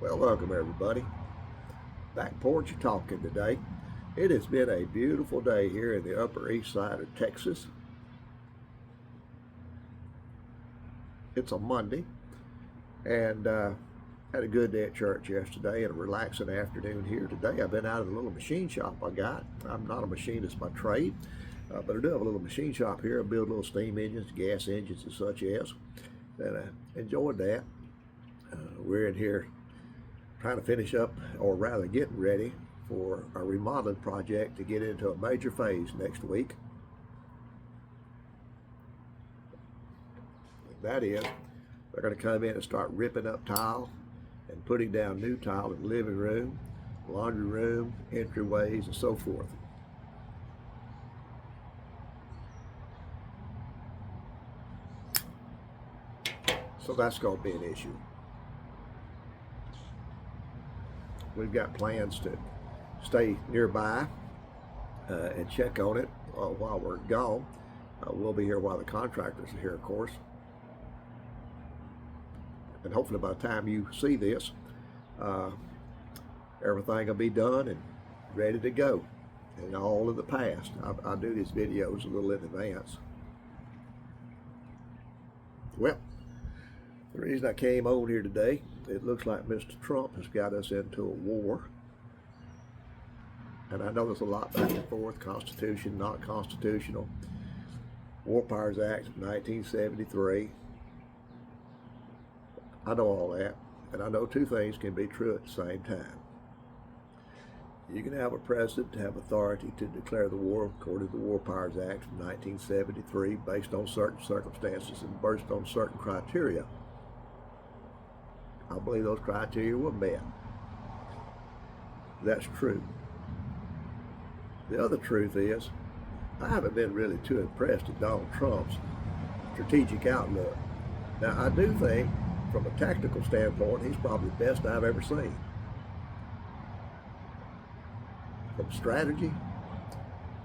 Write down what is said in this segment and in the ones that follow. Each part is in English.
Well, welcome everybody. Back porch talking today. It has been a beautiful day here in the Upper East Side of Texas. It's a Monday, and had a good day at church yesterday and a relaxing afternoon here today. I've been out of the little machine shop I got. I'm not a machinist by trade, but I do have a little machine shop here. I build little steam engines, gas engines, and such as. And I enjoyed that. We're in here trying to finish up, or rather getting ready for a remodeling project to get into a major phase next week. That is, they're going to come in and start ripping up tile and putting down new tile in the living room, laundry room, entryways, and so forth. So that's going to be an issue. We've got plans to stay nearby and check on it while we're gone. We'll be here while the contractors are here, of course. And hopefully by the time you see this, everything will be done and ready to go. And all in the past. I do these videos a little in advance. Well, the reason I came on here today, it looks like Mr. Trump has got us into a war. And I know there's a lot back and forth, Constitution, not constitutional. War Powers Act of 1973. I know all that. And I know two things can be true at the same time. You can have a president have authority to declare the war according to the War Powers Act of 1973 based on certain circumstances and based on certain criteria. I believe those criteria were met. That's true. The other truth is, I haven't been really too impressed with Donald Trump's strategic outlook. Now, I do think, from a tactical standpoint, he's probably the best I've ever seen. From strategy,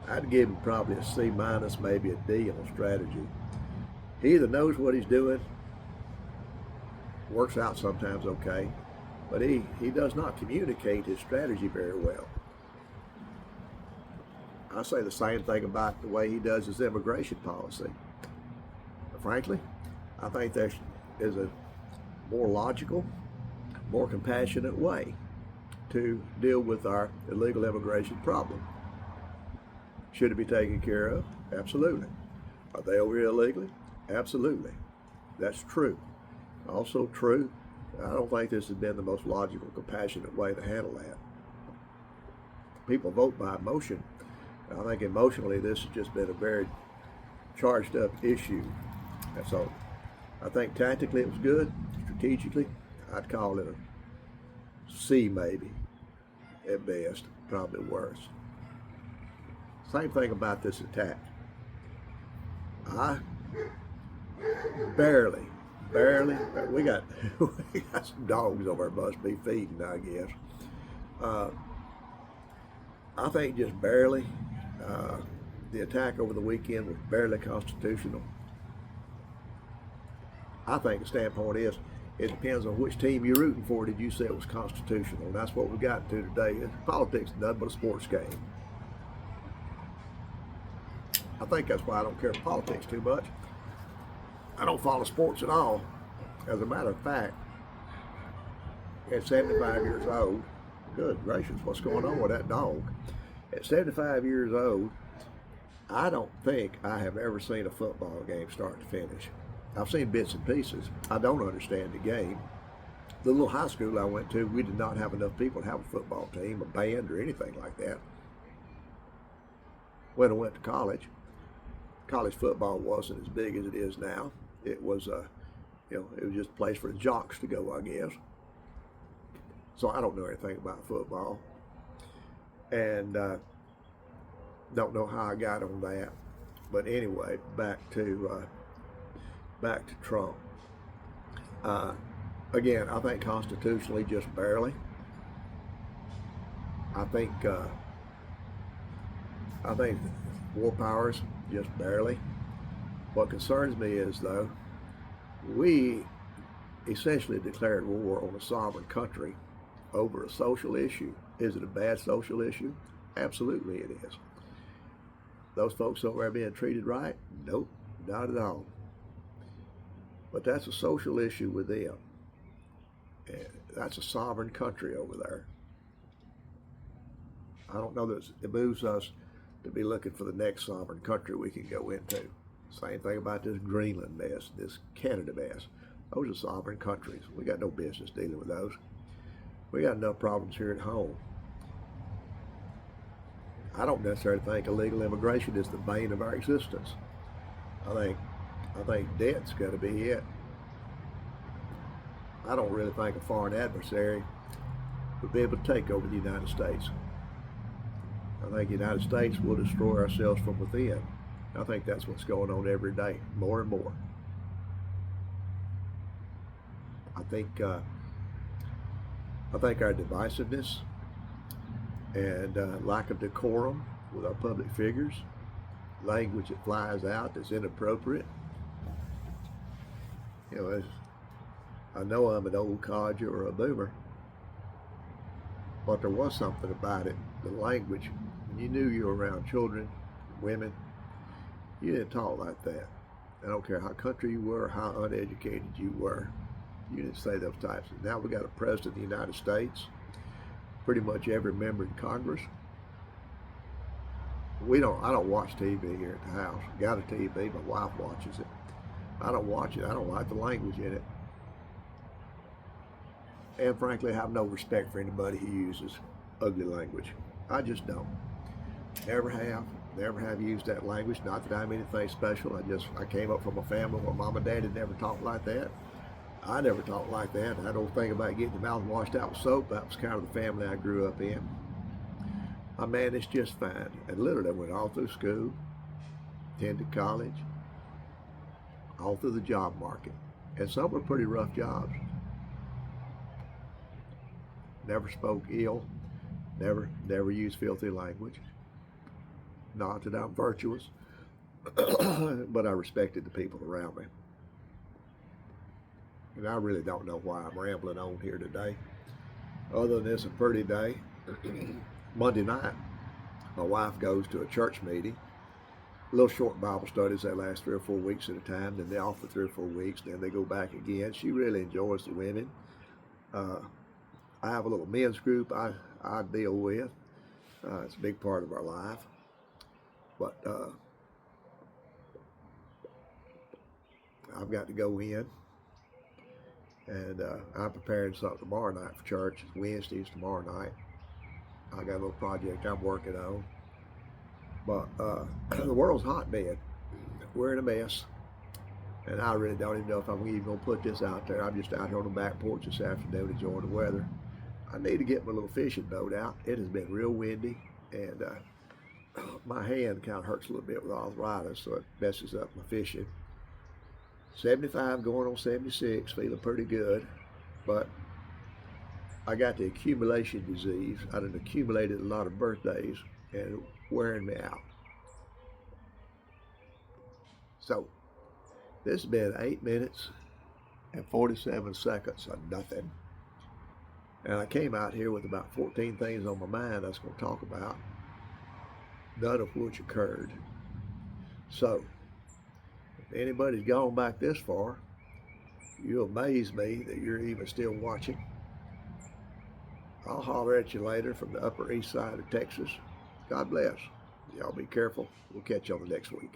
I'd give him probably a C minus, maybe a D on strategy. He either knows what he's doing, works out sometimes okay, but he does not communicate his strategy very well. I say the same thing about the way he does his immigration policy. But frankly, I think there is a more logical, more compassionate way to deal with our illegal immigration problem. Should it be taken care of? Absolutely. Are they over here illegally? Absolutely. That's true. Also true, I don't think this has been the most logical, compassionate way to handle that. People vote by emotion. I think emotionally this has just been a very charged up issue. And so I think tactically it was good. Strategically, I'd call it a C maybe, at best, probably worse. Same thing about this attack. I barely, we got some dogs over there must be feeding, I guess. I think just barely, the attack over the weekend was barely constitutional. I think the standpoint is, it depends on which team you're rooting for. Did you say it was constitutional? And that's what we've gotten to today. Politics is nothing but a sports game. I think that's why I don't care for politics too much. I don't follow sports at all. As a matter of fact, at 75 years old, good gracious, what's going on with that dog? At 75 years old, I don't think I have ever seen a football game start to finish. I've seen bits and pieces. I don't understand the game. The little high school I went to, we did not have enough people to have a football team, a band, or anything like that. When I went to college football wasn't as big as it is now. It was it was just a place for the jocks to go, I guess. So I don't know anything about football, and don't know how I got on that. But anyway, back to Trump. Again, I think constitutionally just barely. I think war powers just barely. What concerns me is, though, we essentially declared war on a sovereign country over a social issue. Is it a bad social issue? Absolutely it is. Those folks over there being treated right? Nope, not at all. But that's a social issue with them. And that's a sovereign country over there. I don't know that it moves us to be looking for the next sovereign country we can go into. Same thing about this Greenland mess, this Canada mess. Those are sovereign countries. We got no business dealing with those. We got enough problems here at home. I don't necessarily think illegal immigration is the bane of our existence. I think debt's got to be it. I don't really think a foreign adversary would be able to take over the United States. I think the United States will destroy ourselves from within. I think that's what's going on every day, more and more. I think our divisiveness and lack of decorum with our public figures, language that flies out that's inappropriate. You know, I know I'm an old codger or a boomer, but there was something about it, the language. When you knew you were around children, women, you didn't talk like that. I don't care how country you were, how uneducated you were. You didn't say those types. Now we got a president of the United States, pretty much every member in Congress. I don't watch TV here at the house. Got a TV, my wife watches it. I don't watch it. I don't like the language in it. And frankly, I have no respect for anybody who uses ugly language. I just don't. Never have used that language. Not that I'm anything special. I came up from a family where mom and dad had never talked like that. I never talked like that. That old thing about getting your mouth washed out with soap, that was kind of the family I grew up in. I managed just fine. And literally I went all through school, attended college, all through the job market. And some were pretty rough jobs. Never spoke ill, never used filthy language. Not that I'm virtuous, but I respected the people around me. And I really don't know why I'm rambling on here today. Other than it's a pretty day. Monday night, my wife goes to a church meeting. Little short Bible studies that last 3 or 4 weeks at a time. Then they're off for 3 or 4 weeks. Then they go back again. She really enjoys the women. I have a little men's group I deal with. It's a big part of our life. But I've got to go in. And I'm preparing something tomorrow night for church. It's Wednesdays tomorrow night. I got a little project I'm working on. But the world's hotbed. We're in a mess. And I really don't even know if I'm even going to put this out there. I'm just out here on the back porch this afternoon enjoying the weather. I need to get my little fishing boat out. It has been real windy. And my hand kind of hurts a little bit with arthritis, so it messes up my fishing. 75 going on 76, feeling pretty good, but I got the accumulation disease. I done accumulated a lot of birthdays and wearing me out. So this has been 8 minutes and 47 seconds of nothing. And I came out here with about 14 things on my mind I was going to talk about, none of which occurred. So if anybody's gone back this far, you amaze me that you're even still watching. I'll holler at you later from the Upper East Side of Texas. God bless. Y'all be careful. We'll catch y'all the next week.